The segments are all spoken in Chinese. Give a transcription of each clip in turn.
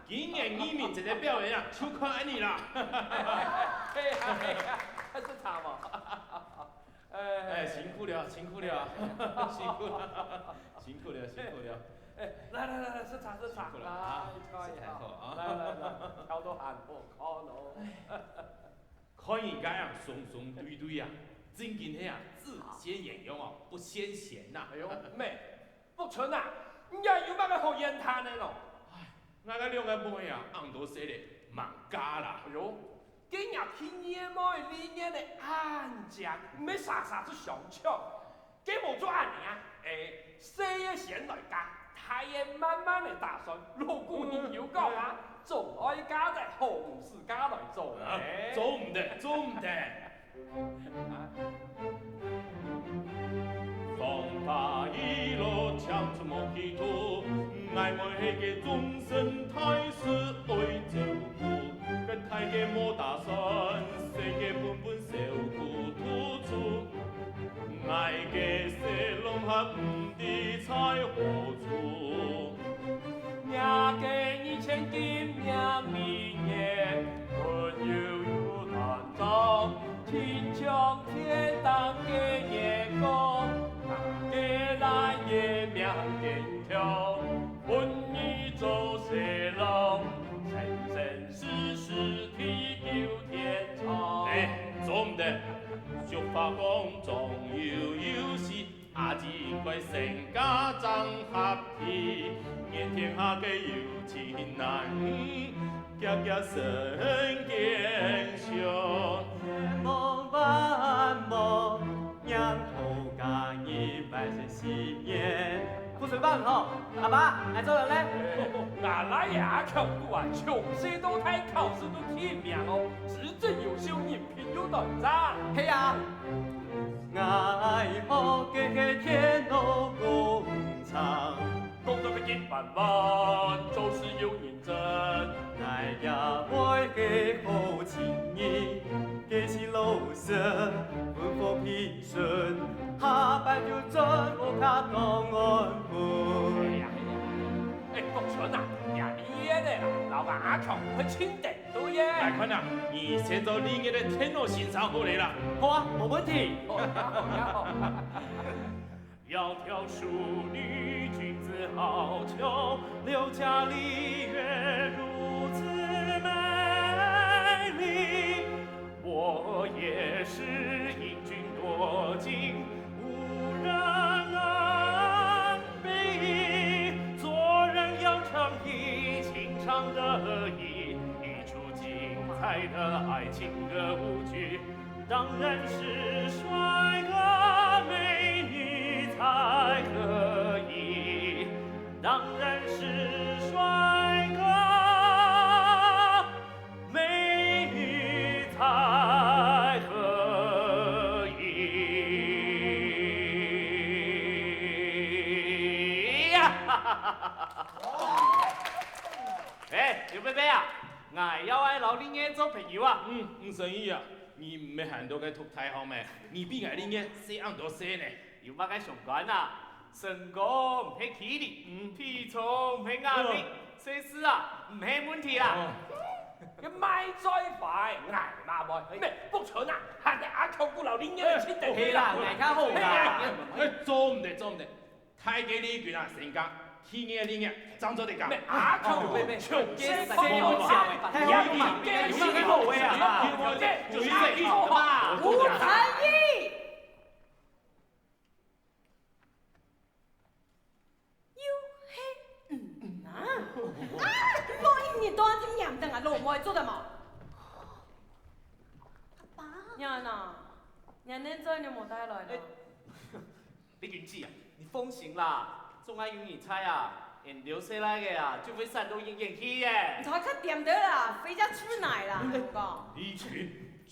今年移民一个表演啊，就看安尼啦。嘿呀，是他嘛？哎，辛苦了，辛苦了，辛苦了，辛苦了，辛苦了。来，喝茶，辛苦了来，啊来，太好啊来，挑到汗好看咯。看人家样松松对对啊，真紧迄啊，自先言用哦，不先贤呐。哎呦，妹，不纯啊，你也有办法好言谈的咯。我个两个妹啊，红都说咧，忙家啦。哎呦，今日天爷妹里面的安家，唔要啥子上抢，这无做安尼啊？细个先来家，大爷慢慢的打算。如果你有讲啊，总爱家在红事家来做咧。做唔得，做唔得。放他一路抢出莫去途，爱我迄个终身太师爱照顾，跟太个莫打算，世界本本受苦突出，爱个西龙还唔知在何处。nhà kê như trên kim nhà mi nhẹ hơn yêu yêu đàn trong thiên trong thiên đàng kê nhẹ con kê lại nhẹ miệng tiền theo quân như châu sẽ lòng生生世世地久天长。做唔得，俗话讲壮有有时，阿姊应该成家长合体。愿天下嘅有情男女，家家身健祥。梦万梦，娘头家一百岁新年。不水棒吼，阿爸，来做人嘞？俺来呀，考古啊，从小到大考试都天命哦，资质优秀，人品又短暂。嘿呀，爱好个个天都工厂，工作个一般般，做事有认真。爱呀爱个好情义，个是老实，温和平顺，下班就真无卡当安分。国春啊，也厉害的啦，老板阿强很清淡多耶。来看呐，你先做你嘅的天罗欣赏好嚟啦。好啊，没问题。窈窕淑女，君子好逑，刘家丽月如此美丽。我也是因君多情，无人能比。做人要诚意，情长得意，一出精彩的爱情歌舞剧，当然是帅哥美女才可以，当然是帅哥美女才可以。刘贝贝啊，我要爱老林爷做朋友啊。唔生意啊，你唔系行到嘅脱太好咩？你比我哋嘅细啱多些呢。有乜嘅相關啊？成功唔係氣力，體重唔係壓力，隨時啊唔係問題啦。一買再快，捱嘛耐，咩福蠢啊？行嚟阿舅姑留年嘅錢地係啦，捱卡好啦。做唔得，做唔得，太嘅呢卷啊，成家。天嘅呢嘅，爭咗啲價。阿舅喂，長嘅生不老，太好了嘛，有乜嘅好位啊？就是最好的嘛。吴才艺，我一年多點嚴定啊，老妹做得嘛？阿爸，娘呐，娘恁仔你冇帶來的。你君子啊，你放心啦。總係有人猜啊，人留下來嘅啊，就會散到演演戲嘅。才可點得啦，回家吃奶啦，我講。你去。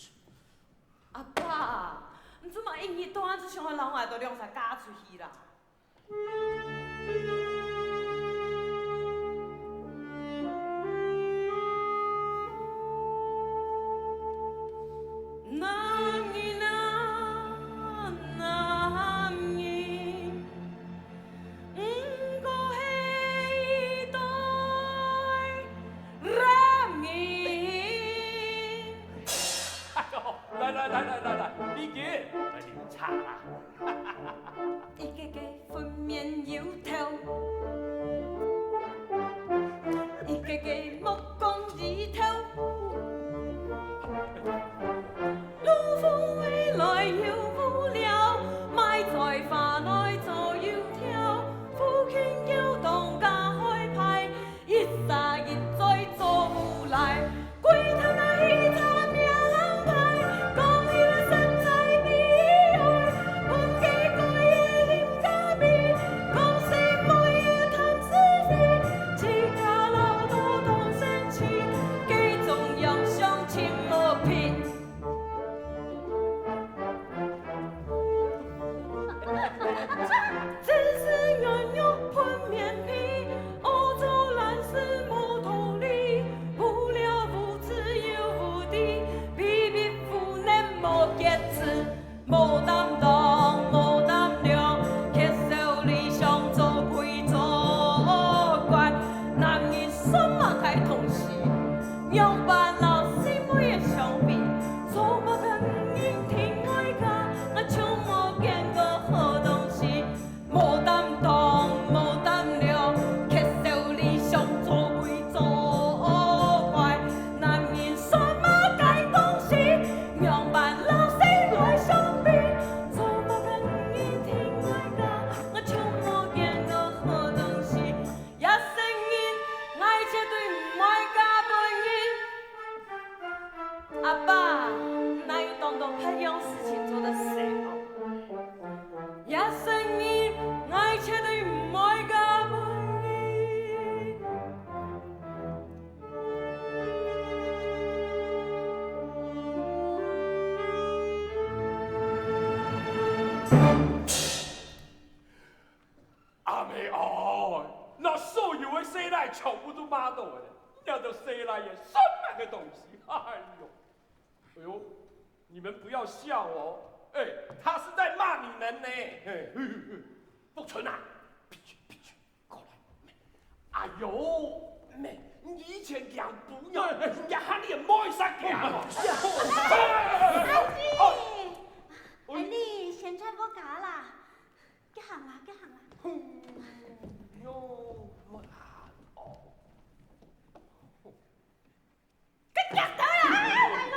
阿爸，你做乜一年多只想去老外都兩曬嫁出去啦？來，你見，來點茶啦。一個個粉面油條。那所有的生来全部都骂到了，那都生来也什么个东西？哎呦，你们不要笑哦，哎，他是在骂你们呢。不纯啊，过来，哎呦，妹，你以前养不要，人家喊你莫上养。哎，你先穿我家啦，几行啦，几行啦。哟，我哦，你夹到啦，大佬！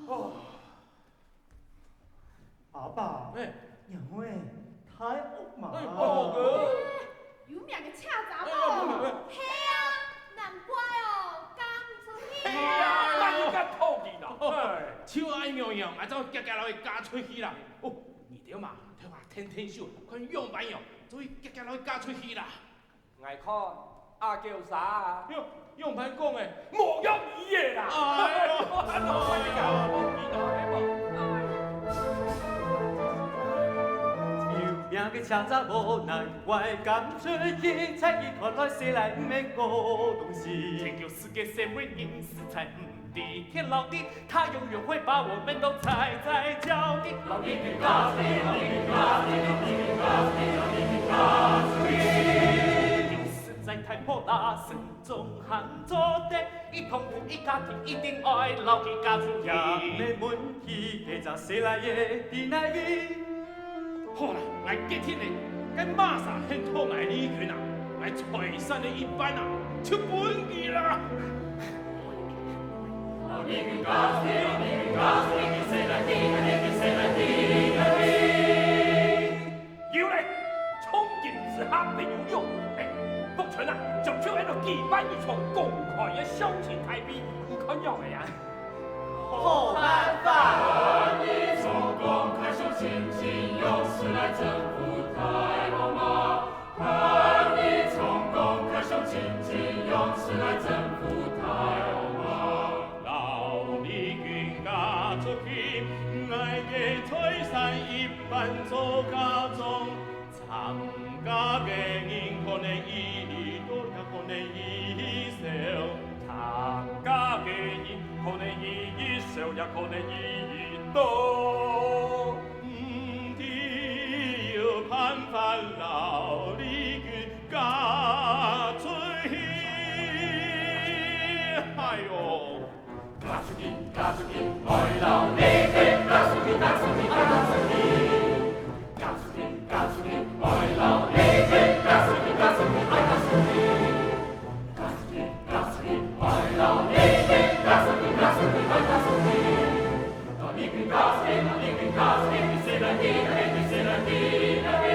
哦，阿爸，因为太恶嘛。哦个，有命嘅车查某，嘿啊，难怪哦，刚出去。哎呀，那应该透气啦。手爱苗样，啊，走夹夹落去加出去啦。哦，你对嘛，对嘛，天天秀，看用白样，所以夹夹落去加出去啦。爱看阿叫啥啊？哟，用牌讲诶，莫要你的啦！哎呦，有命嘅车仔无奈，外感出去，才伊看来生来唔免过东西。天球世界谁会赢死在地天老地，他永远会把我们都踩在脚底。老地皮嘎子，老地皮嘎子，老地皮嘎子，老地皮嘎子。赢死在太破大声中喊做的，一同苦一家庭一定爱老地嘎子也没问题，嘅就生来嘅地内味。好啦，来今天嘞，该马上很讨爱李群啊，来财神的一班啊，出本钱啦。有嘞，冲劲之下没有用。哎，福存啊，就就喺度举办一场公开嘅相亲大比，你看要未啊？好办法。一从公开相亲，请勇士来征服太后妈。盼一从公开相亲，请勇士来征服太后妈。老李群嫁出去，爱嘅财神一班做家中，参加嘅人可能一多，也可能一少。参加嘅人可能一少，也可能一多。唔知要盼盼老李群嫁出去，哎呦！嫁出去，嫁出去，爱老李去，嫁出去，嫁出去，爱嫁出去。嫁出去，嫁出去，爱老李去，嫁出去，嫁出去，爱嫁出去。嫁出去，嫁出去，爱老李去，嫁出去，嫁出去，爱嫁出去。老李去，嫁出去，老李去，嫁出去，谁来地来地，谁来地来地。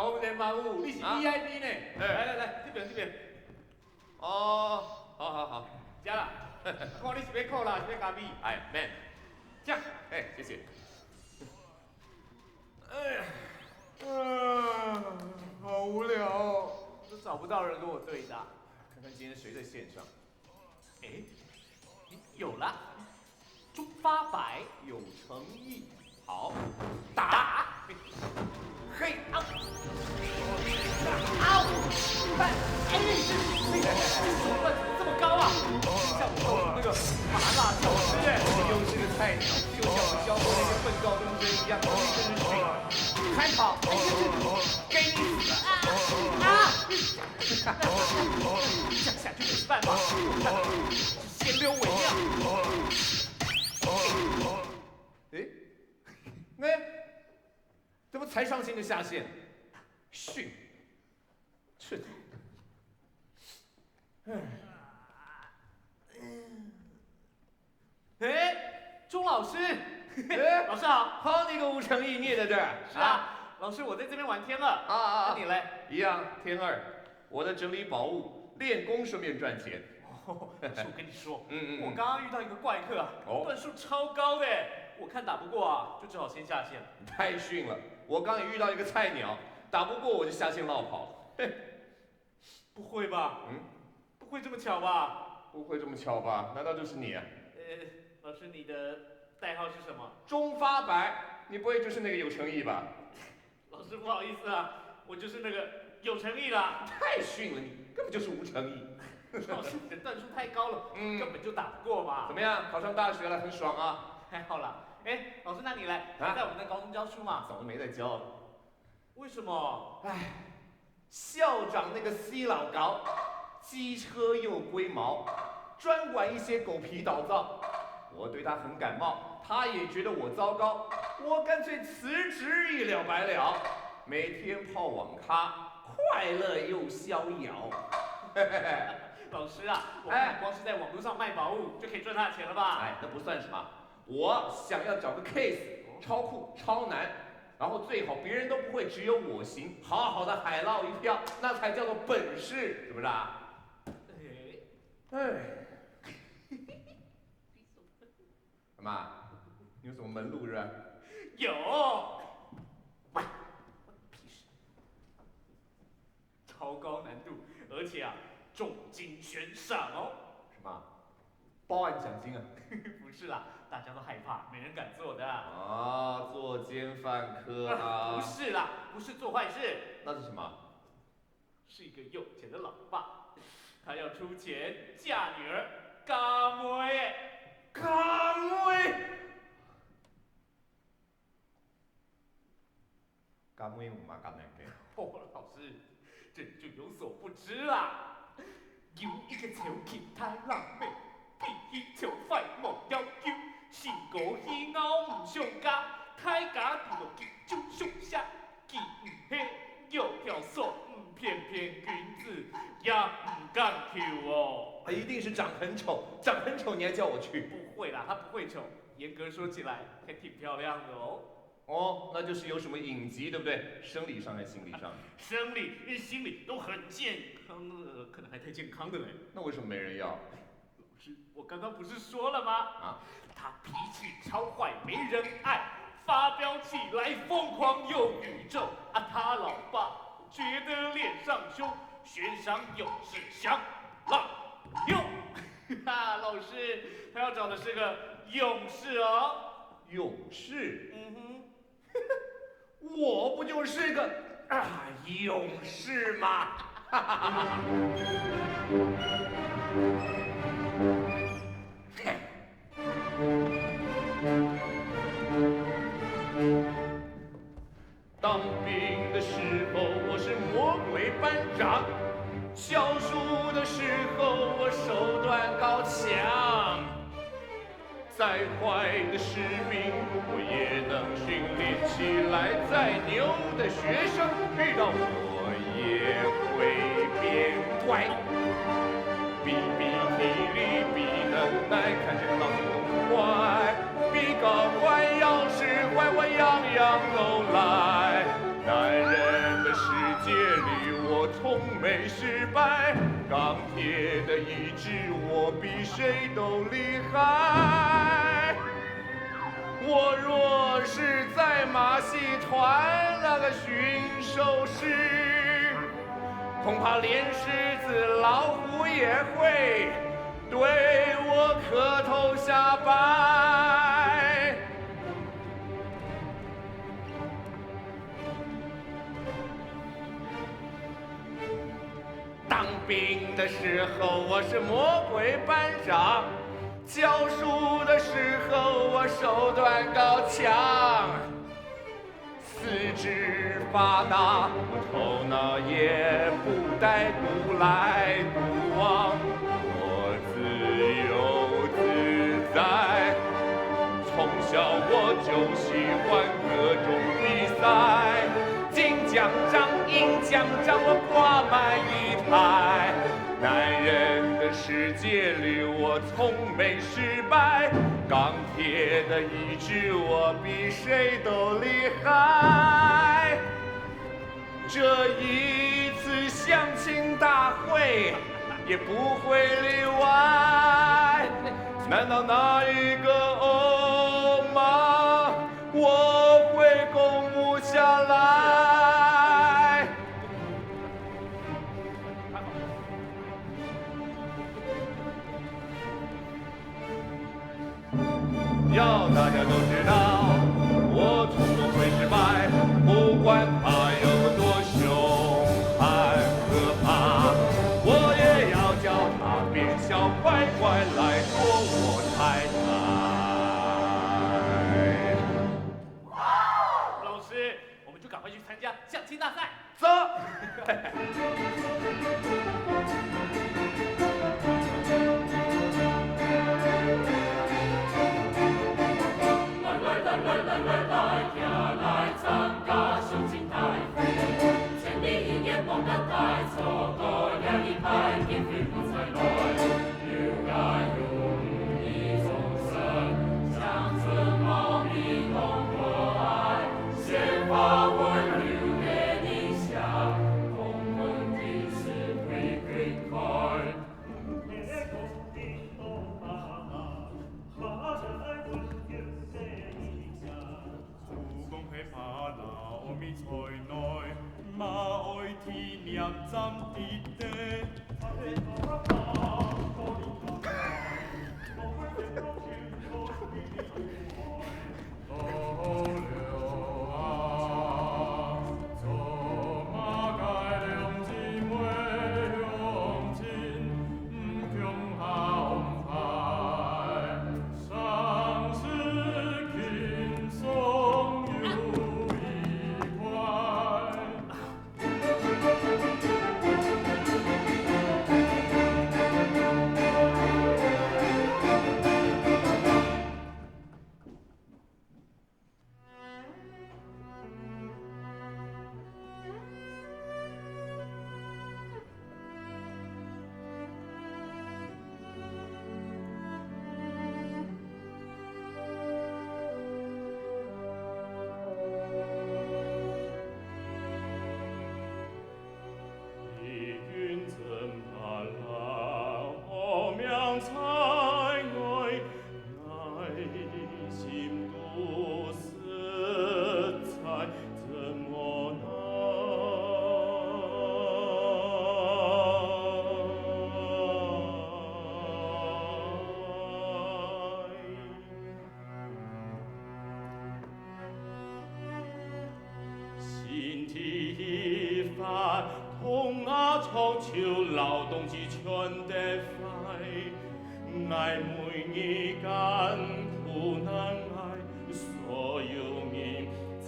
龙人万物，你是 VIP 呢？来，这边。哦，好，加了。看你是要扣啦，是要加米？哎，man， 这样，哎，谢谢。哎呀，好无聊哦，都找不到人跟我对打。看看今天谁在线上。哎，有了，猪发白有诚意，好，打！嘿，啊！哎，手段怎么这么高啊？像我那个麻辣教师哎，又是个菜鸟，就像我教过那些笨高中生一样，真是训。开跑！给你死啊！这样下去没办法，先溜为妙。哎，那怎么才上线就下线？训，刺激。哎，钟老师，哎，老师好。好你个吴成义，你也在这儿？是啊，老师我在这边玩天了。啊！那你嘞？一样，天二，我在整理宝物，练功顺便赚钱。老师，我跟你说，我我刚刚遇到一个怪客啊，段数超高的，我看打不过啊，就只好先下线了。太逊了，我刚也遇到一个菜鸟，打不过我就下线落跑。不会吧？不会这么巧吧？不会这么巧吧？难道就是你啊？老师，你的代号是什么？钟发白，你不会就是那个有诚意吧？老师不好意思啊，我就是那个有诚意啦。太逊了，你根本就是无诚意。老师，你的段数太高了，根本就打不过嘛。怎么样？考上大学了，很爽啊？还好啦。哎，老师，那你来，还在我们的高中教书嘛？早就没在教了。为什么？唉，校长那个 C 老高，机车又龟毛，专管一些狗皮倒灶。我对他很感冒，他也觉得我糟糕，我干脆辞职一了百了，每天泡网咖，快乐又逍遥。老师啊，我看光是在网络上卖宝物就可以赚大钱了吧？哎，那不算什么。我想要找个 case， 超酷超难，然后最好别人都不会，只有我行，好好的海捞一票，那才叫做本事，是不是啊？哎，干嘛？你有什么门路是吧？有。喂，屁事！超高难度，而且啊，重金悬赏哦。什么？报案奖金啊？不是啦，大家都害怕，没人敢做的。啊，作奸犯科啊？不是啦，不是做坏事。那是什么？是一个有钱的老爸，他要出钱嫁女儿嘎妹。嘎妹？嘎妹有嘛咁难嘅？哦，老师，这你就有所不知啦。有一个潮气太浪漫，脾气潮快无要求，性格喜傲唔上家，太假除了就上下，既唔黑又挑唆，偏君子也唔敢求哦。他一定是长很丑，长很丑你还叫我去？不会啦，他不会丑，严格说起来还挺漂亮的哦。哦，那就是有什么隐疾，对不对？生理上还是心理上？生理、心理都很健康，可能还太健康的嘞。那为什么没人要？老师，我刚刚不是说了吗？啊，他脾气超坏，没人爱，发飙起来疯狂又宇宙啊！他老爸觉得脸上凶，悬赏勇士降浪勇。哈，老师，他要找的是个勇士哦。勇士？我不就是个勇士吗？当兵的时候我是魔鬼班长，教书的时候我手段高强。再坏的士兵，我也能训练起来。再牛的学生，遇到我也会变乖。比体力，比能耐，看谁老子坏。比高乖，要是坏，我样样都来。男人的事。没失败。钢铁的意志，我比谁都厉害。我若是在马戏团那个驯兽师，恐怕连狮子、老虎也会对我磕头下拜。当兵的时候我是魔鬼班长，教书的时候我手段高强，四肢发达，头脑也不带独来独往，我自由自在。从小我就喜欢各种比赛，金奖章、银奖章我挂满一排。男人的世界里我从没失败，钢铁的意志我比谁都厉害。这一次相亲大会也不会例外，难道哪一个欧吗我会攻不下来？要大家都知道，我从不会失败，不管它有多凶悍可怕，我也要叫他别笑，乖乖来做我太太。老师，我们就赶快去参加相亲大赛。走。来行来参加相亲大会，千里眼望得太错过了一派，偏偏不才来，留该容易众生，乡村茂密同可爱，鲜花温柔的理想，同门的是推推开。怕老咪才內，馬愛天念針跌地。从秋劳動之全的快，愛每日艱苦難捱，所有人才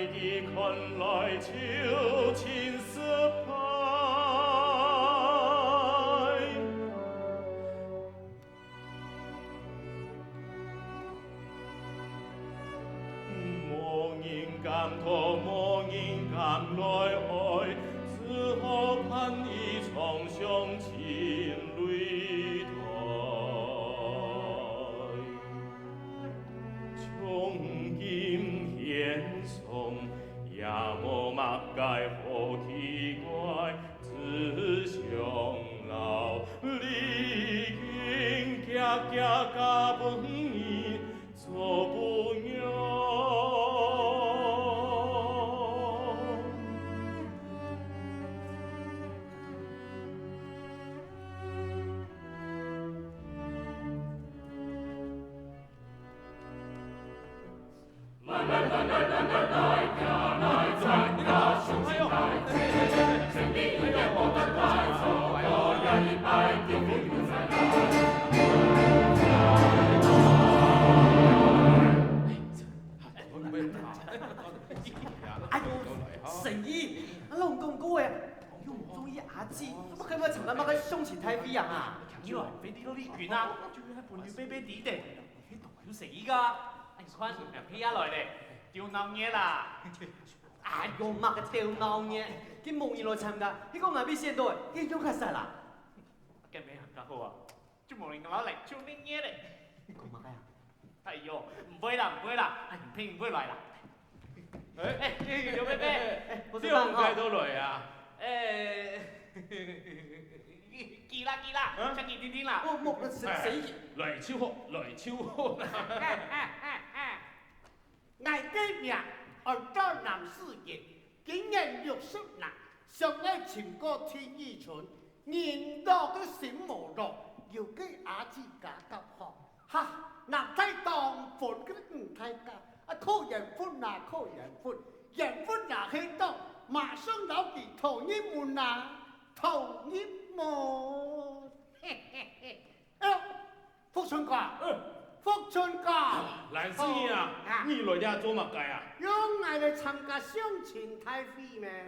的看來就情色派。無人敢托，無人敢來愛，只好盼伊重上前擂台。從今獻送，也無物解好奇怪。生意，老公哥诶，又唔中意阿姊，乜佢咪尋日乜嘅胸前太飛人啊？以為飛啲嗰啲卷啊，仲要係伴住啤啤啲的，呢度要死㗎！你看飛下來咧，掉鬧嘢啦！哎呦，乜嘅跳鬧嘢，佢夢兒來參加，呢個外邊先到，佢用開晒啦。嘅咩行家好啊？就冇人攞嚟做呢嘢咧。講乜嘅啊？哎呦，唔會啦，唔會啦，唔聽唔會來啦。誒，做咩咩？點解到來啊？記啦，出見點啦。我木死來超好，來超好。我嘅名按照男士嘅，今年60啦，上愛情過天意春，年老嘅醒無路，要嘅阿姊嫁得好，哈，男仔當本嘅唔太嫁，靠人歡啊，靠人歡，人歡啊去到，馬上老弟頭一門啊，頭一門，嘿嘿嘿，哎呦，福春哥。福春哥，蘭師啊，你來家做乜計啊？用我嚟參加相親大會咩？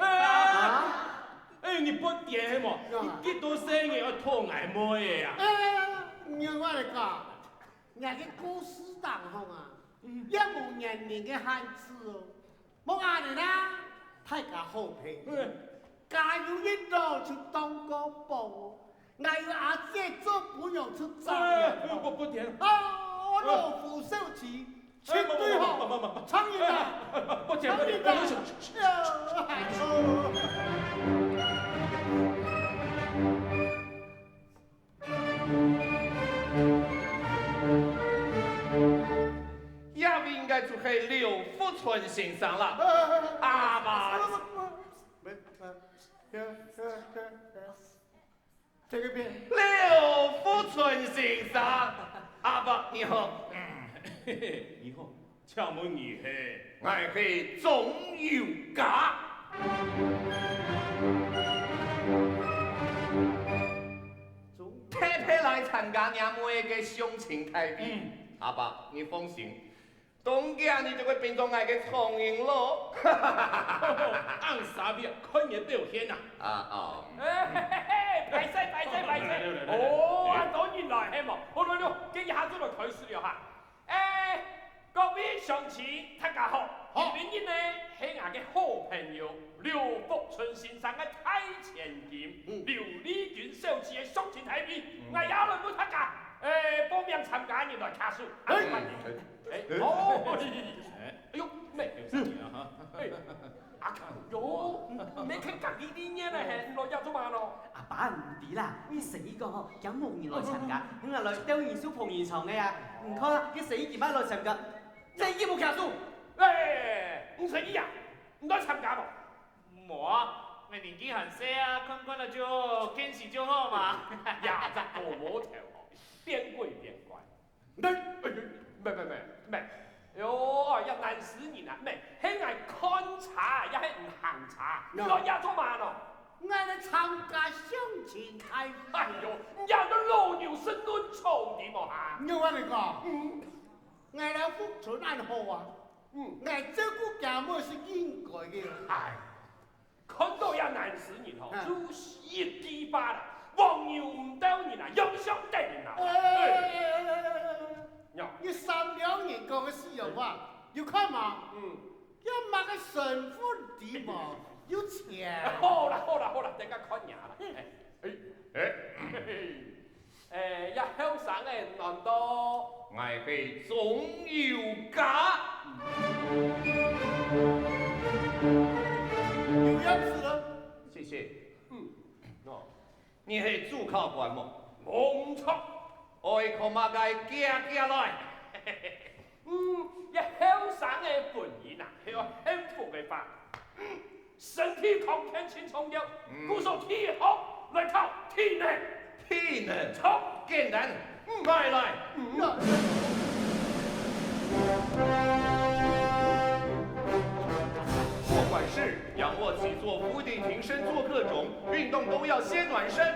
你不點喎？你幾多生意要拖挨乜嘢啊？讓我嚟講，我嘅故事當中啊，一無年齡嘅漢子哦，冇壓力啦，大家好評。假如一路就當個寶，我要阿姐做不用去找人。不點。老夫少妻，絕對好，唱一段，不點，唱一段。下面應該就係劉福春先生啦。阿爸，這個邊？劉福春先生，阿爸你好。你好，請問你係？我係總有家。特別來參加娘妹嘅相親大會。阿爸，你放心，當家你就會變做我嘅蒼蠅咯。按啥邊看嘢表現啊？拜勢！哦，當然來係冇，好啦，今日下晝就開始了哈。各位鄉親大家好，今日呢係我嘅好朋友劉福春先生嘅太前劍，劉麗君小姐嘅相親大會，我也來冇參加，報名參加你來卡數。哎呦，咩？阿強，你傾緊呢啲嘢咧，落入咗嘛咯？阿爸唔啲啦，呢死個有夢兒來參加，咁啊來丟完小蓬兒床嘅呀，唔看啦，啲死二班來參加，真係冇卡數。唔使呀，唔該參加冇？冇啊，我年紀很細啊，看了就堅持就好嘛。呀，這個冇條，邊歸邊關。咩？喲，一難死人啊！咩？係係看茶，也係唔行茶，落入咗嘛咯？我嚟參加相親大會。哎呦，有得老牛生卵草的嘛哈！我話你講，我嚟福春安好啊，我照顧家妹是應該嘅。哎，看到也難死人哦，就是一雞巴啦，黃牛唔到人啊，影響得人啊！你3-2年講嘅事有話，要看嘛？要買個神父啲嘛，要錢。好啦，大家看嘢啦。一向上嘅難道？我係總有家。有樣子咯。謝謝。你係主考官麼？冇錯。我係靠馬街夾來。一向上嘅本人啊，係個幸福嘅法。身體抗天清重要，故受體好來靠體能。體能操簡單，來。不管是仰卧起坐、伏地挺身做各種運動，都要先暖身。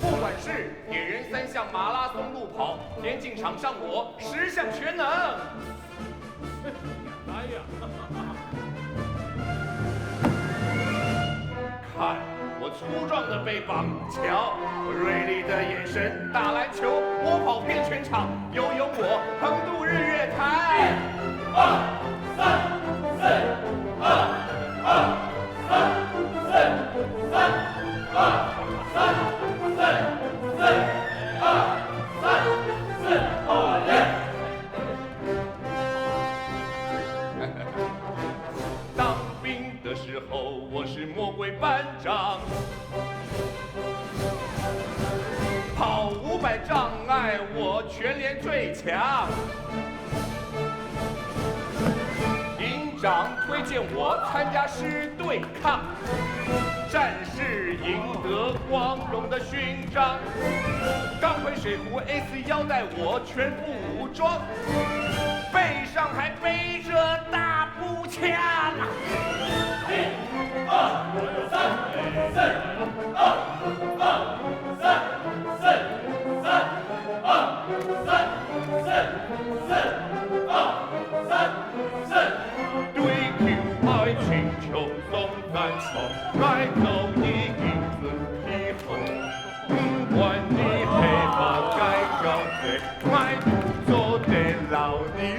不管是马拉松路跑，田径场上我10项全能。哎呀，看我粗壮的背膀，瞧我锐利的眼神。打篮球我跑遍全场，游泳我横渡日月潭。当兵的时候，我是魔鬼班长，跑500障碍，我全连最强。营长推荐我参加师对抗，战士赢得光荣的勋章。钢盔水壶 S 腰带我全副武装，背上还背着大步枪。對橋愛情重送讚錯，愛走已經是皮厚，不管你黑白該交誰，愛不做得老的事。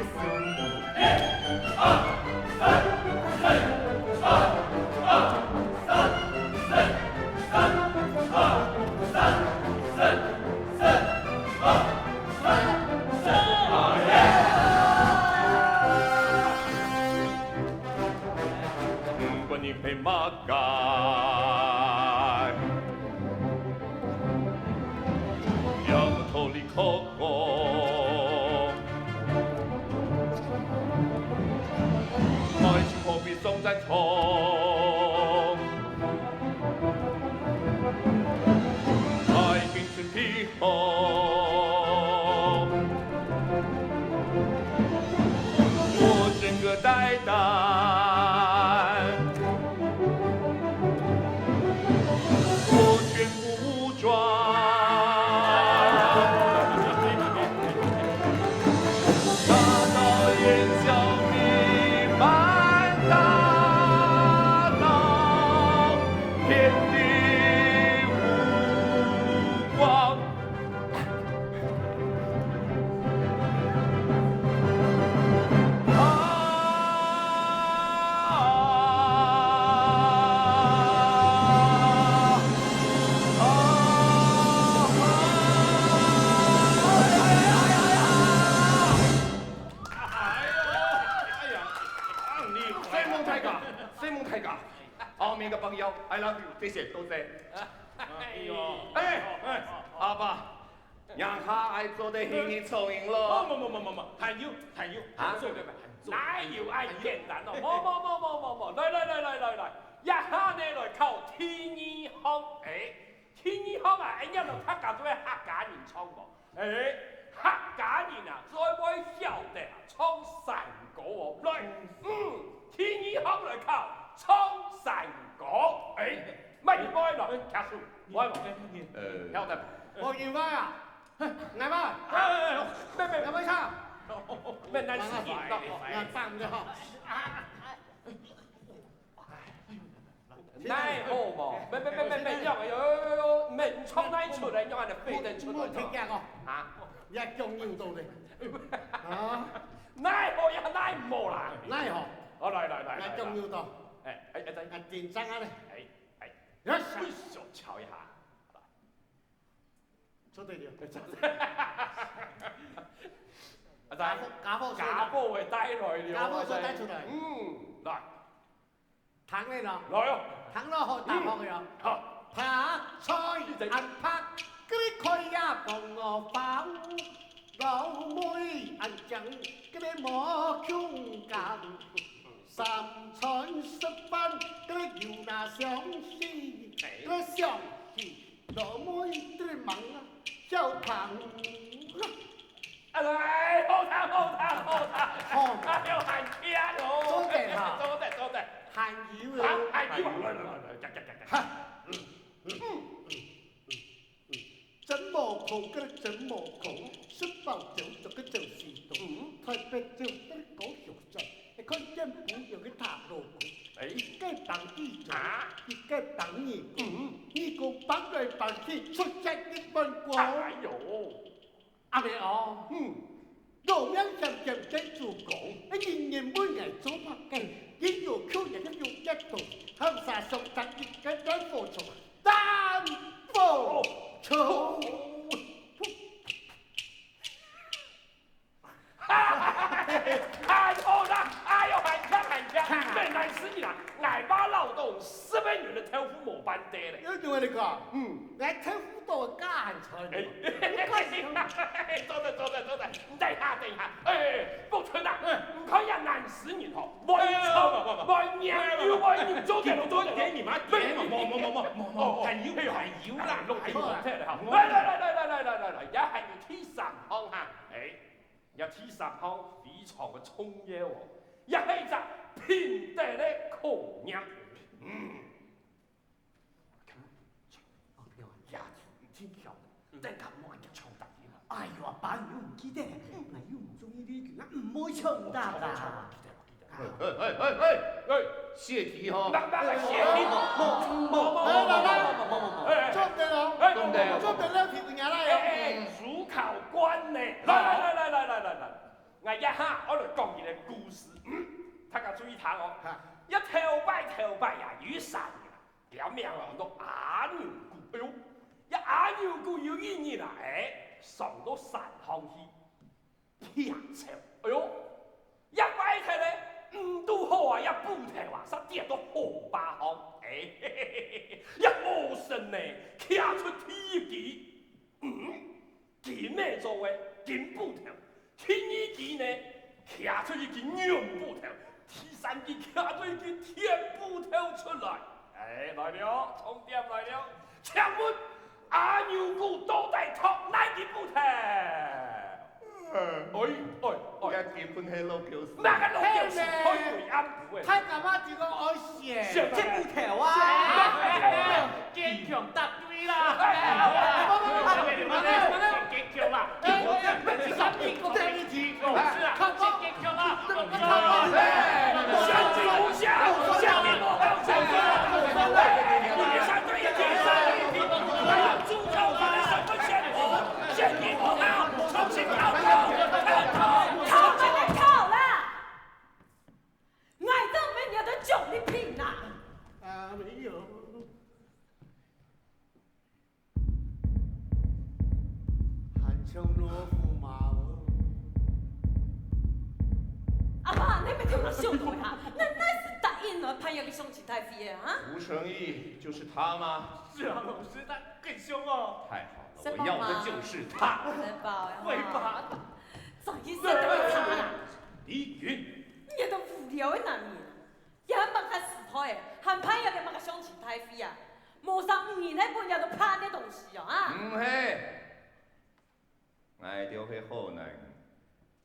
你配马盖，仰頭你口講，愛情何必送讚頌，愛竟是皮厚，我整個呆蛋。I love you， 這些都在。哎呦，阿爸，讓他愛做的輕易聰明咯。唔，還有，啊對，哪有愛簡單咯？冇，來，一下呢來靠天意學，天意學啊，人家就客家做客家人唱喎，客家人啊，再會曉得啊，唱山歌喎，來，天意學來靠唱山歌，咪該來，卡數，喂，曉得。我要咩啊？嗌咩？咩有咩差？咩難事件咯？嗌翻咗。奈好冇？咩，有明從哪出嚟？有人哋飛得出嚟。冇聽見過。啊？一種要到你。啊？奈好也奈冇啦。奈何？好來。一種要到。戰爭啊你。一想瞧一下。出對了。假波會帶來了。假波再帶出來。來。躺你咯。來哦。躺落好大學嘅。好。拍菜銀拍，嗰啲佢呀幫我放，老妹銀獎嗰啲冇中間，三餐食飯嗰啲要拿相思，嗰啲相思，老妹嗰啲忙啊，小胖。來，好睇，還有喊天哦。做得。喊腰啊！來，真無窮嗰啲什么讲？十八条这个就是道，台北就得搞学生，你看政府有个大路股，一个当地长，一个当义工，义工绑来绑去，出现一份光。哎呦，阿妹哦，路面上上在做工，人人每日做拍計，一有口人一有一度，向下上達一個單貨場，單貨場。哎呦啦，哎呦，很强，本来是你啦，挨把劳动10万元的头夫莫办得嘞。有對我哋講，我睇好多家產。走的，等一下，不存啦，唔可以男死女吼，外丑外娘又外女，做点你妈，冇，还有啦，弄起我聽啦，來，也係要睇三項哈，要睇三項非常嘅重要哦，也係只品德嘅考驗，牙齒挺巧的，但係我嘅長大啲啦。哎呦，阿爸，你唔記得，我要唔中意呢句啊，唔好唱得啦。謝題哈，做得了條嘢啦，主考官呢？來，我一下我嚟講你嘅故事，大家注意睇哦。一頭擺呀，雨傘嘅，表面啊都阿牛股，哎呦，一阿牛股有一年啦，上到山行去，偏潮，哎呦，一擺頭咧。都好啊，一補頭啊，實跌到好巴行，一無神呢，徛出天機，見咩做嘅？見補頭，天二機呢，徛出一件軟補頭，第三機徛出一件天補頭出來，來了，重點來了，請問阿牛股到底托哪件補頭？一件半係老教師，那個老教師開會安撫嘅，睇幹嘛這個愛寫？上這布條啊！堅強答對啦！堅強啦！三年個第一題，是啊，堅強啦！相聚無效，相見無效，相對一件事，主教法什麼前途？相見無效，重新考考啦！我都沒有得獎勵品啦！沒有。寒窗落驸馬哦。阿爸，你咪聽我笑對哈？那是答應了潘陽的兄弟太妃啊！吳承義就是他嗎？是啊，老師，他更兇哦！太好了，我要的就是他。真寶呀！會吧？再一生都會差啦！李雲，你都無聊的男人，也問他死胎誒，還潘陽嘅乜個兄弟太妃啊？冇上5年喺半日都攀啲東西啊！唔係，我就係好男人，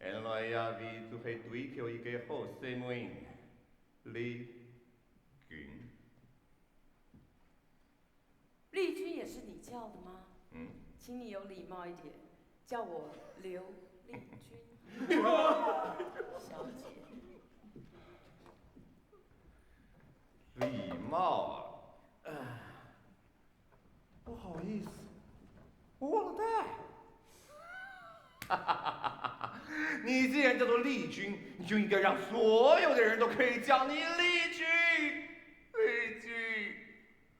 原來也為就係追求一個好媳婦，李軍。麗君也是你叫的嗎？嗯。請你有禮貌一點，叫我劉麗君。小姐。禮貌啊！不好意思，我忘了帶。哈哈哈！你既然叫做麗君，你就應該讓所有的人都可以叫你麗君，麗君，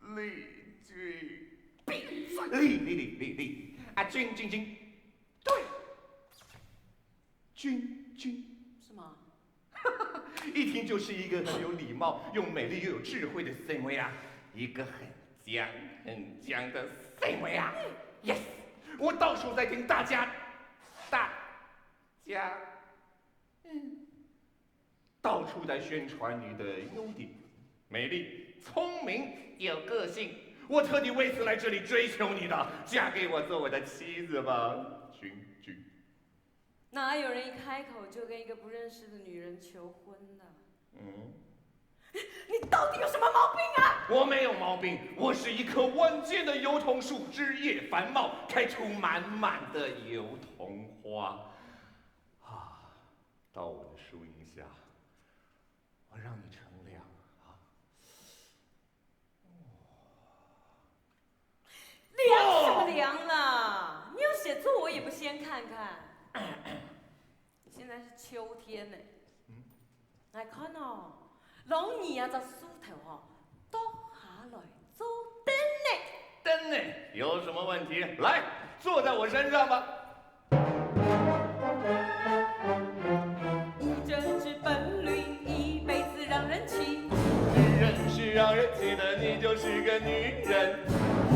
麗君。閉嘴！麗啊，君，對，君。是嗎？一聽就是一個很有禮貌、又美麗又有智慧的媳婦啊，一個很僵的媳婦啊。Yes， 我到處在聽大家，到處在宣傳你的優點，美麗、聰明、有個性。我特地為此來這裡追求你的，嫁給我做我的妻子吧，君。哪有人一開口就跟一個不認識的女人求婚的？你到底有什么毛病啊？我没有毛病，我是一棵稳健的油桐树，枝叶繁茂，开出满满的油桐花。啊，到我的树荫下，我让你乘凉啊。凉什么凉啦？你要写作我也不先看看。现在是秋天呢，来看哦，龙年啊，这梳头哦，倒下来做灯呢。灯呢？有什么问题？来，坐在我身上吧。无政治本领，一辈子让人气。女人是让人气的，你就是个女人。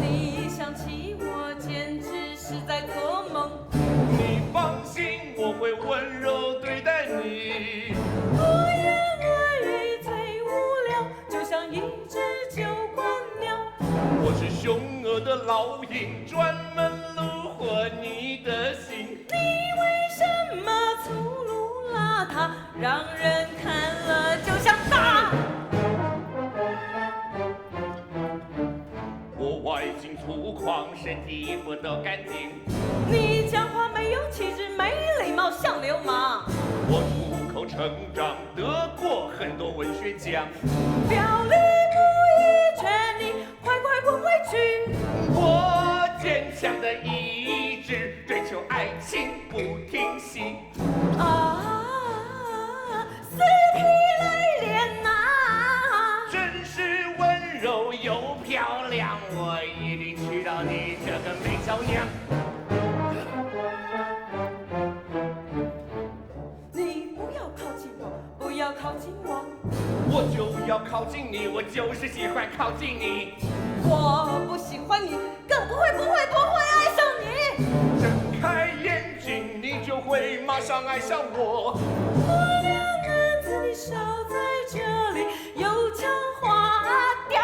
你想起我，简直是在做梦。你放心，我会温柔对待你。胡言乱语最无聊，就像一只酒馆鸟。我是凶恶的老鹰，专门虏获你的心。你为什么粗鲁邋遢，让人看了就想打？我外形粗犷，身体衣服都干净。你讲话没有气质，没礼貌，像流氓。我出口成章，得过很多文学奖。表里不一，劝你快快滚回去。我坚强的意志，追求爱情不停息。啊，死皮赖脸呐！真是温柔又漂亮，我一定娶到你这个美小娘。你不要靠近我，不要靠近我。我就要靠近你，我就是喜欢靠近你。我不喜欢你，更不会爱上你。睁开眼睛，你就会马上爱上我。我俩男子，你少在这里油腔滑调。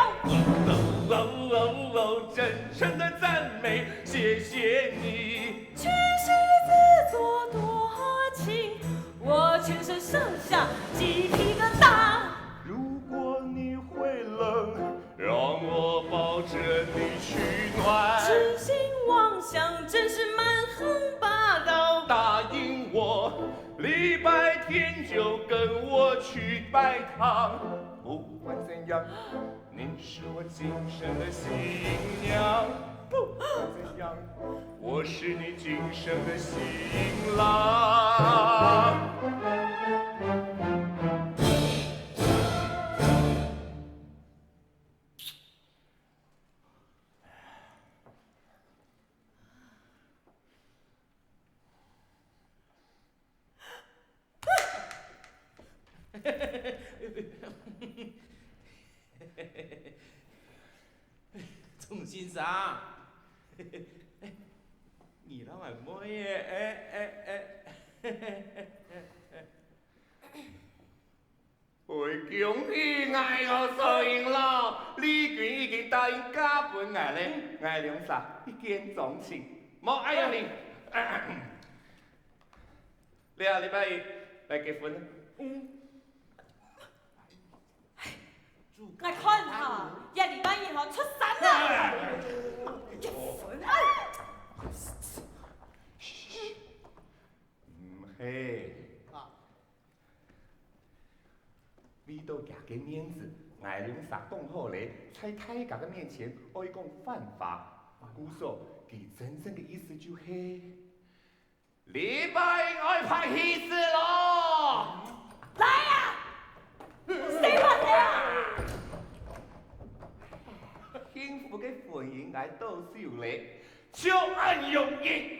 真诚的赞美，谢谢你。全是自作多情，我全身上下鸡皮疙瘩。如果你会冷，让我抱着你取暖。痴心妄想，真是蛮横霸道。答应我，礼拜天就跟我去拜堂。不管怎样，你是我今生的新娘。不管怎样，我是你今生的新郎。钟先生，你老係乜嘢？會恭喜愛我所應咯！呢卷已經答應加本捱咧，捱兩煞一見鍾情，冇哎呀你！你下禮拜二嚟結婚啦？來看哈，1禮拜以後出山啦！結婚啊！唔係，為到家嘅面子，捱兩煞講好咧，在大家嘅面前可以講犯法。故說佢真正嘅意思就係禮拜二拍戲子咯！來呀！誰拍誰啊？幸福嘅婚姻係到時咧，就按容易。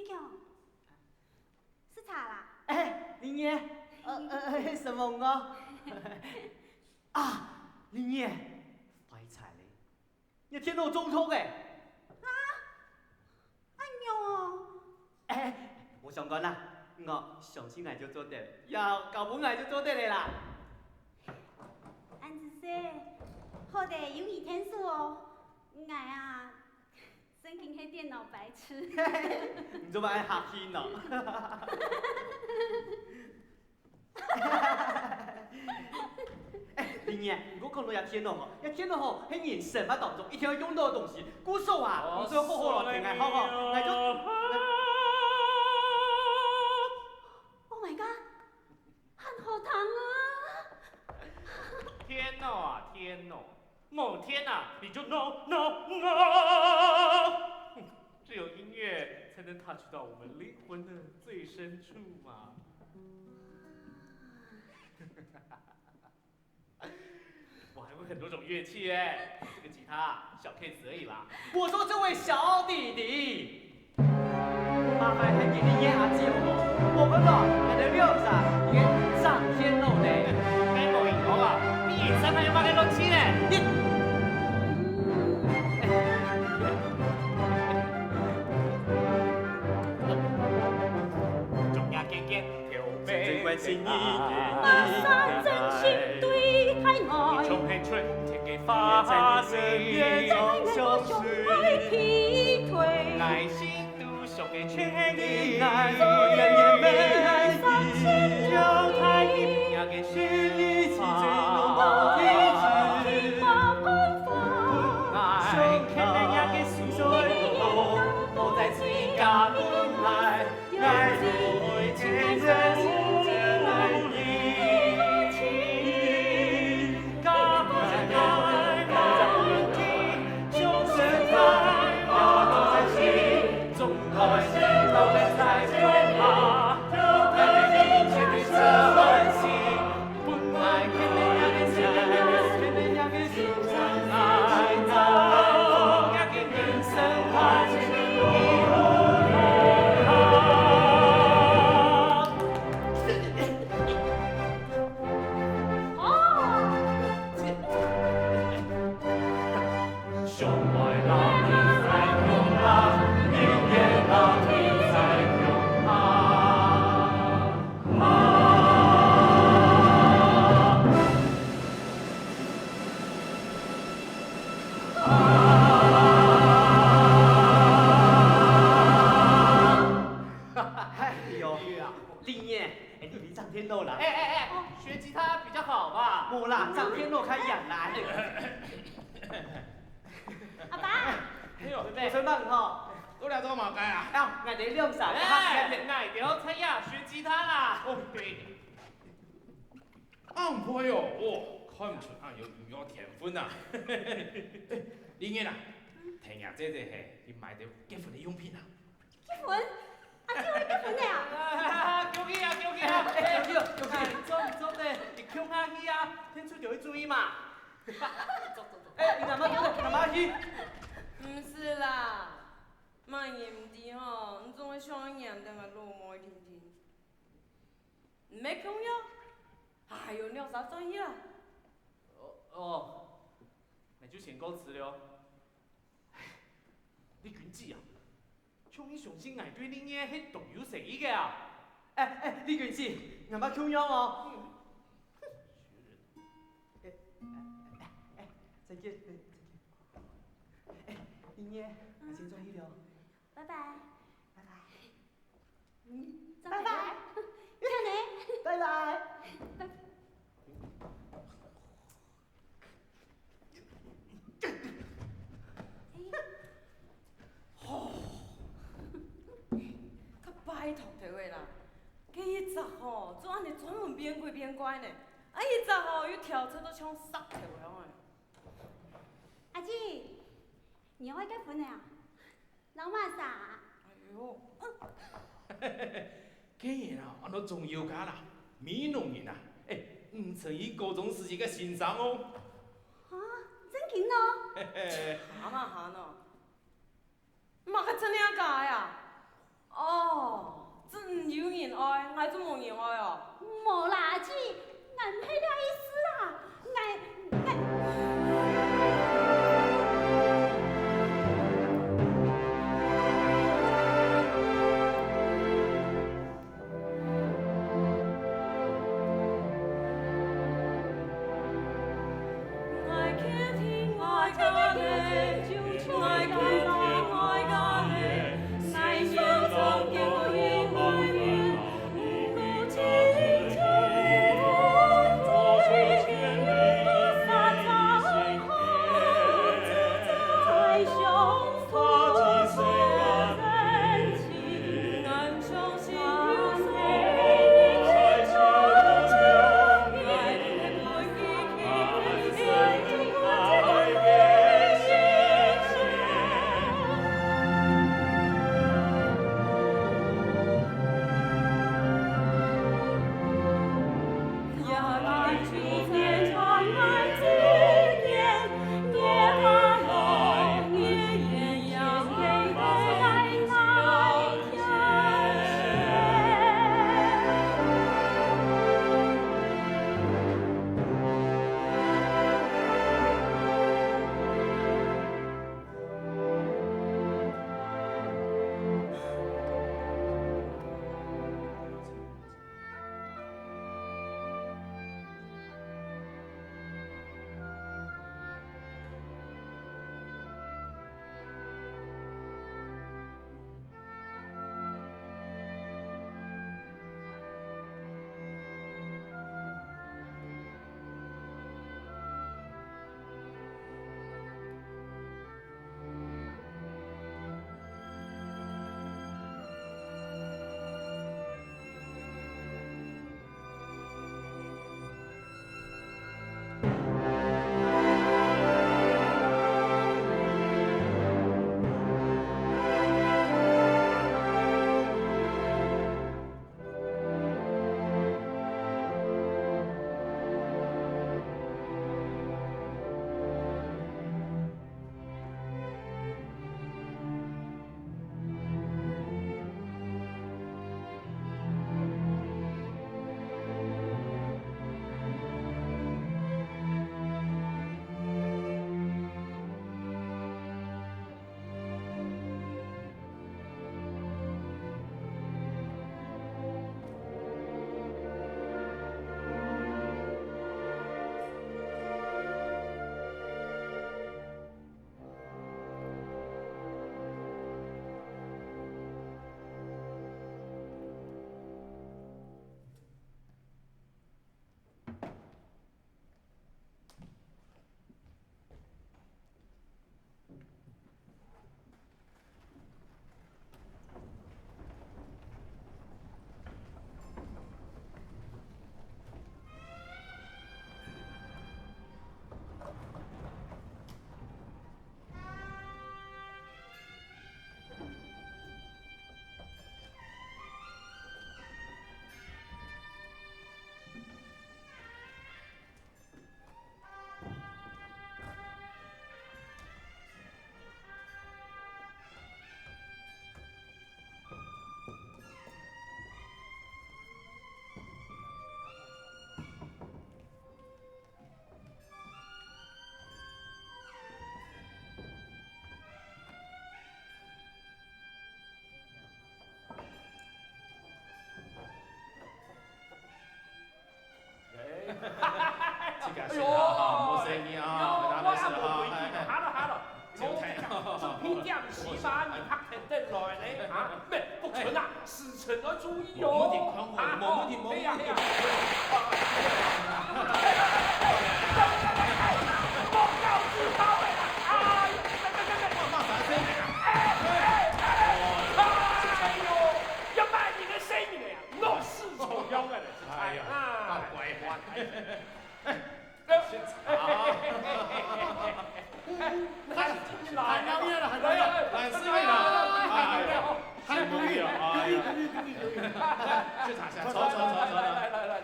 强，是茶啦。哎，林爷，什么我？啊，林爷，发财嘞！你天都中通哎！哎呦，哎，我想講啦，我上次捱就做得，要舊本捱就做得嚟啦。安子說，好的有你天數哦。我啊，真經係電腦白痴。唔做乜愛客氣呢？林爺，如果講到一天咯，一天咯，喺人生活當中一定要用到嘅東西，鼓手啊，你最好好咯，聽下好好，捱咗。Oh my god，很好聽啊！天哦啊天哦，某天啊你就 no no no，只有音乐才能 touch 到我们灵魂的最深处嘛。我还会很多种乐器哎，这个吉他小 case 而已啦。我說這位小弟弟，麻煩喺你嘅阿姐好冇？我們咯，喺度溜啥？嘅上天路呢？该某影講啊，你演唱會要買個樂器呢？仲有嘅條最關心你馬上真心對待愛，從係春天嘅花季，越中秋水，劈腿，愛心獨秀嘅權利，愛人也美麗，有太一樣嘅旋律，最濃厚的聽話噴發，愛看那樣嘅心水，我在自家本來，愛會天真愛意，家不在愛，不停，眾生愛，我都在心，總愛是老的才最怕，愛你絕對是溫馨，本來看那樣嘅心，看那樣嘅心，愛到那個人生還是一路胸懷老你在勇啊，音樂老你在勇哎呦，林爺，哎，你上天路啦？哎，學吉他比較好吧？冇啦，上天路開演啦。阿爸，哎呦，我想問嗬，都嚟咗嘛計啊？啊，我哋兩啥？哎，奶條參加學吉他啦！哦，對，啊唔配哦，哦，看唔出啊有音樂天分啊！林燕啊，聽日姐姐係你買到結婚嘅用品啊？結婚？阿姐會結婚的啊？叫佢啊，叫佢啊！做咧，你強下去啊，天出就會注意嘛。走。哎，你幹嘛幹嘛去？唔是啦，慢嚴啲吼，你總會想贏得我落寞停停。沒朋友，還有你有啥專業啊？哦，那就先告辭了。你卷子啊，像你相信愛對你嘅係獨有誠意嘅啊！哎，李卷子，幹嘛強樣哦？再見。哎，林爺，我先轉去了。拜拜。拜拜。拜拜。聽你。拜拜。佢拜託佢位啦，佢一隻吼，做安尼專門變鬼變怪呢，啊一隻吼要跳出都像塞條樣誒。阿姐，你會結婚的啊？老馬啥？哎呦，既然啊，我都重要家啦，美濃人啊，誒，唔曾以高中時期嘅欣賞哦。啊，真緊哦。下嘛，唔係佢真係假呀？哦。福存啊，时辰要注意冇哦。问题，冇问题，冇问题，冇问题。莫搞自讨的啦！哎呦，骂啥声？哎呦，要卖你的生命的呀，我是丑妖的。哎呀，好乖话。喊老爷了，喊老爷，来，四位了，哎呀，太不易了，哎呀，去查下，抽，来，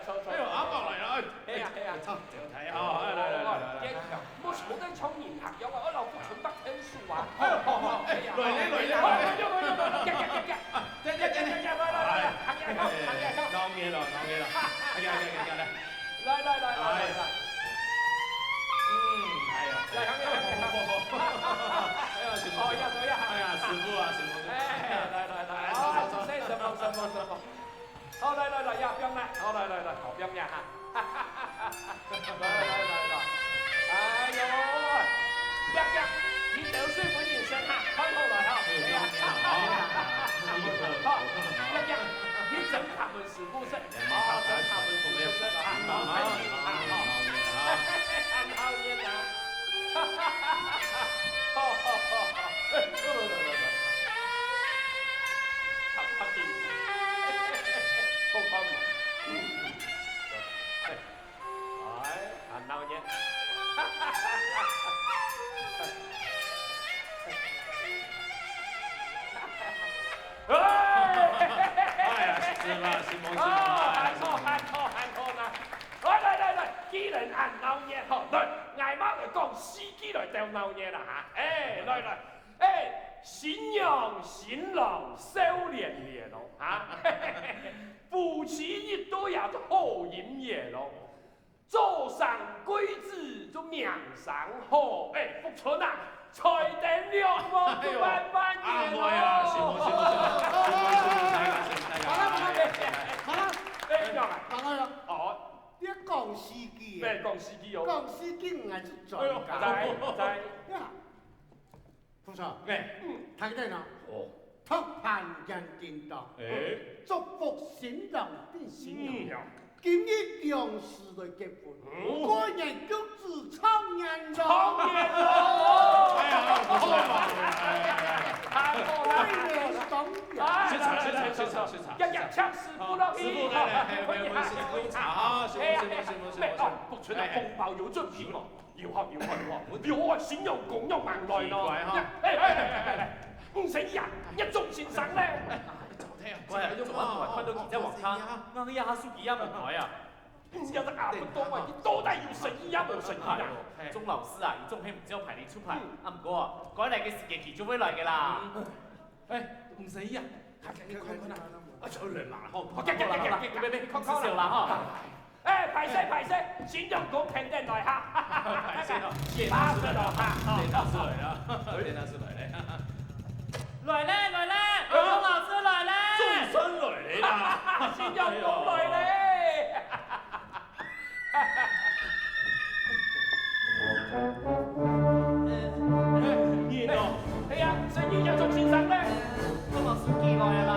抽。哎呦，阿宝来了，哎呀，抽，这个台啊，来，我冇得搶銀行有啊，我老夫存得天數啊。來，鬧嘢啦，來，哎呀，師傅啊，來，好，來，呀，不用來，好，來，好，不用呀，哈，來，哎呦，呀，你流水本人生哈，看好來哈，好，呀，你整他們是不是？整他們是不是？很討厭啊！鬧嘢啦嚇！來，新娘新郎笑連連咯嚇，夫妻一對也就好姻緣咯，座上貴子就命上好，福春啊，財定良旺就萬萬年咯！好啦，哦，你講司機啊？咩講司機哦？講司機唔係專家。在。副長，睇睇啦。哦，託閒人見到，祝福新郎變新娘，今日將士來結婚，個人各自長年咯。哎呀，不錯嘛，去查，日搶師傅咯，師傅來，查，福春啊，風暴有準備嘛。要啊！先用共用萬來咯。唔使人，一眾先生咧。喂，做乜看到記者黃餐？啱一下書記啊，唔台啊！有得壓不多啊，到底要誠意啊，冇誠意啊！鐘老師啊，仲係唔知有排你出牌。啊唔過啊，改嚟嘅時期期終會來嘅啦。誒，唔使啊，你看啊，出嚟啦，好，別少少啦呵。排勢，先用講聽得來哈，謝大師來啦，鐘老師來咧，終身來你啦，先用講來咧。熱咯，係啊，誠意有眾先生咧，鐘老師幾耐啦？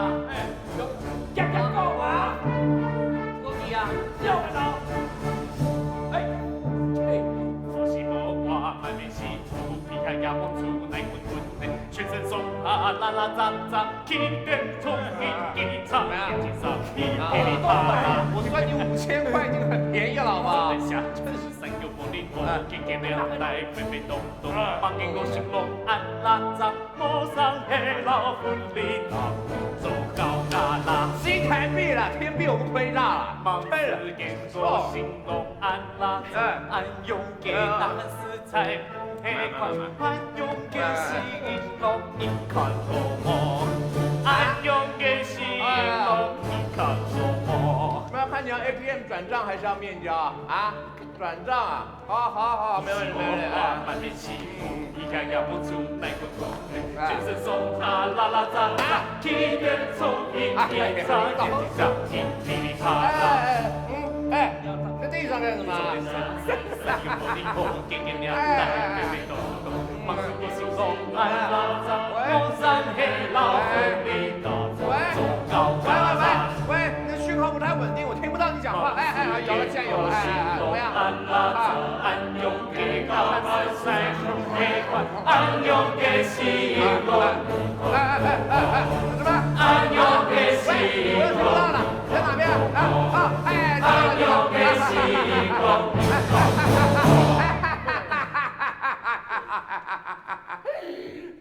日講話。全身鬆啊啦啦雜雜，起點從音給你唱，眼睛上你給你拍。我算你5000塊已經很便宜了，好吧？下真是三有福利多，給兩袋飛飛動動，幫給我形容按拉雜，摸上黑老福利大，走高啦啦。新台幣了，天幣我們推大了，忙死給我形容按拉雜，按用給男色彩。黑款按用給形容一看多麼，按用給形容一看多麼。我們要看你要 ATM 轉賬還是要面交啊？轉賬啊！好，沒問題。滿面起伏，一看壓不住那個痛，全身鬆啊啦啦喳喳，起點從一點上，眼睛上一噼里啪啦。在地上幹什麼？三有福利後，給兩袋飛飛動動，忙死我心中按拉雜，摸山黑老福利大，走安永的希望，什么？安永的希我又听不到了，在哪边？安永的希望。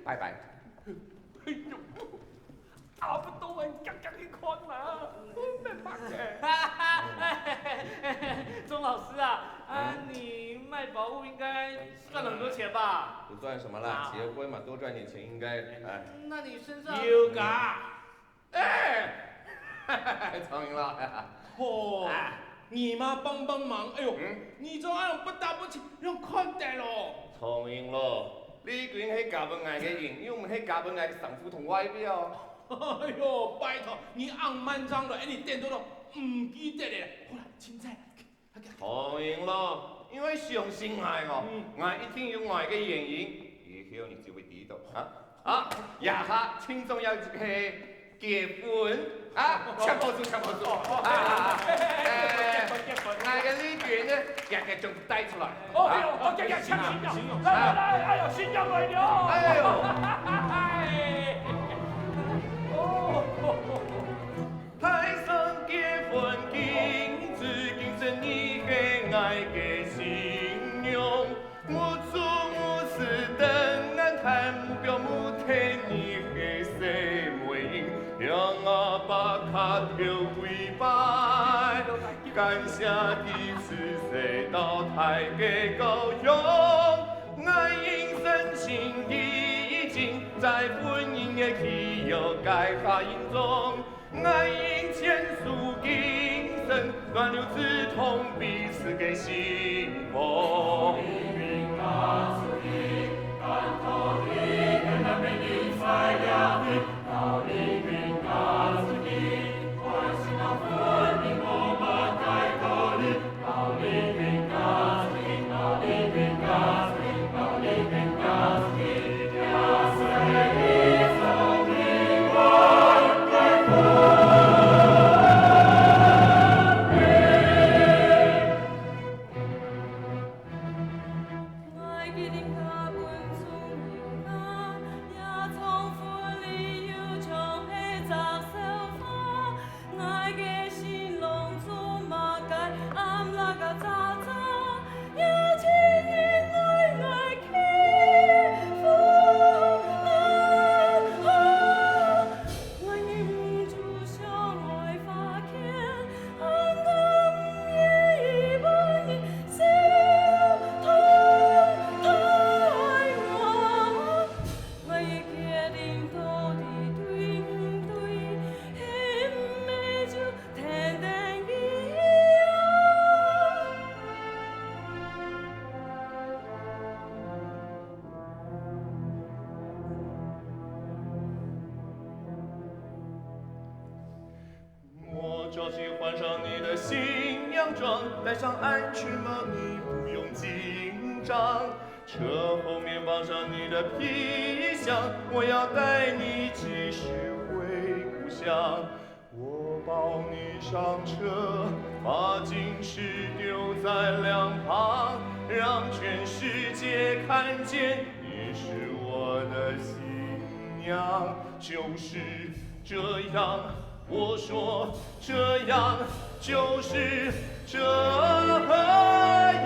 拜拜。哎呦，阿不都人夾夾去看嘛，没办法。钟老师啊，你卖宝物应该赚了很多钱吧？不赚什么了，结婚嘛，多赚点钱应该。哎，那你身上有噶？哎，聪明了。哦，你妈帮帮忙，哎呦，你这样不打不起，让看待咯。聪明了。你居然喺加文爱嘅人，又唔喺加文爱嘅丈夫同外表。哎呦，拜托，你按满张了，哎，你点到了，唔记得咧。好啦，青菜。聪明了，因为相信爱哦，爱一定有爱嘅原因，以后你就会知道啊。也下轻重要係結婚啊，搶破數。愛嘅呢段呢，日仲帶出來。哎呦，我今日搶先用，來，哎呦，先入來了。哎呦，台上結婚敬子，敬神你嘅愛嘅信用，目珠目視等眼看目標目睇你嘅誰回應，讓阿爸卡條跪拜，感謝的是誰到台嘅高勇，愛應深情已經在婚姻嘅起有改化影中。愛應前述今生，斷流之痛彼此嘅幸福。就去换上你的新娘装，戴上安全帽，你不用紧张。车后面绑上你的皮箱，我要带你继续回故乡。我抱你上车，把金饰丢在两旁，让全世界看见你是我的新娘。就是这样。我说这样就是这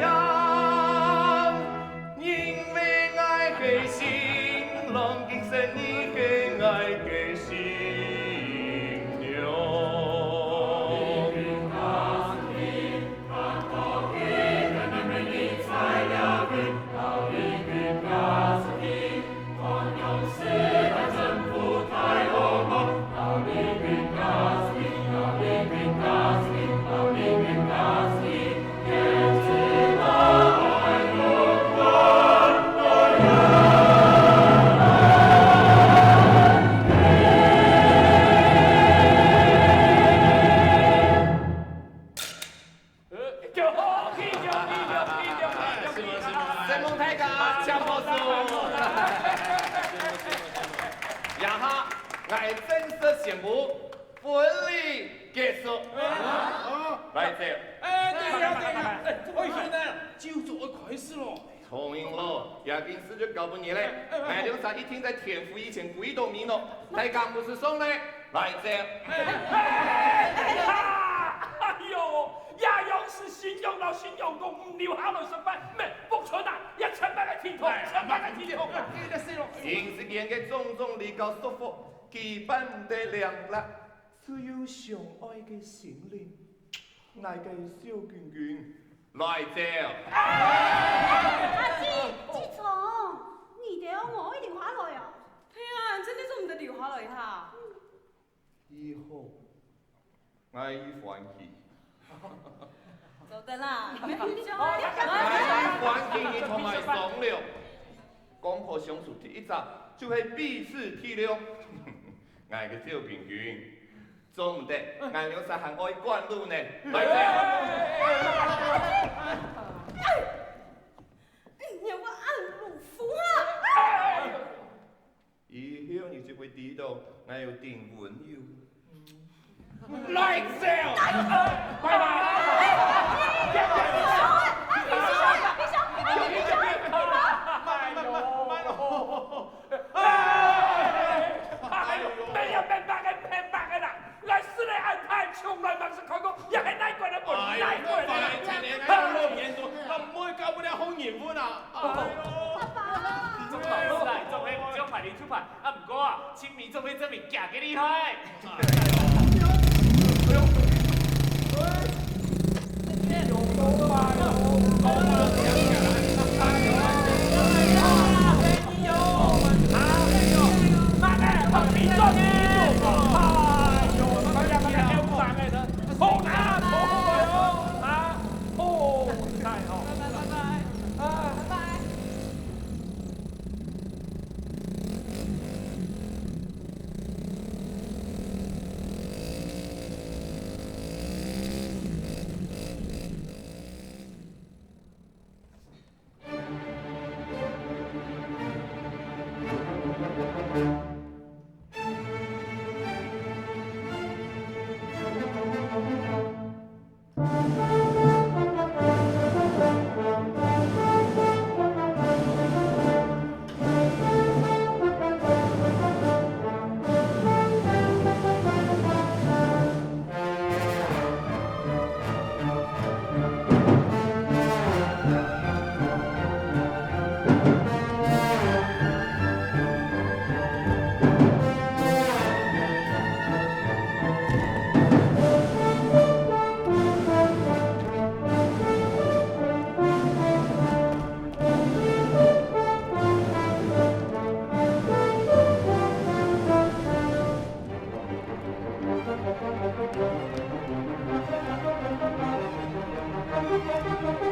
样，因为爱嘅心浪，敬神你嘅愛嘅新娘。聪明咯，亚金斯就搞不你嘞。俺刘三一听在天父以前鬼都迷了，才刚不是送嘞，来这。哎呦，亚勇是新用老新用功，唔留下来上班，咩不存啊，一千万个天堂，千万个天堂。人世间嘅种种利教束缚，基本唔得量啦。只有相爱嘅心灵，爱嘅小娟娟来这。阿志聪，你哋我一定下來啊！哎呀，真的做唔得留下來哈。以后我已放棄。走得啦，我已放棄你同埋爽了。講破相處第一集就係彼此體諒。我嘅小娟娟。做唔得，俺兩實行愛關路呢，來這。有個暗路夫啊！以後你就會知道，我有定溫柔。來這，拜沒有明白嘅明白嘅啦，來世嚟安排，從來冇是看過，也係哪個人冇哪個人。快點，我老嚴重，唔會搞不了好緣分啊！總係總係唔將牌嚟出牌，啊唔過啊，簽名總係證明假嘅厲害。Thank you.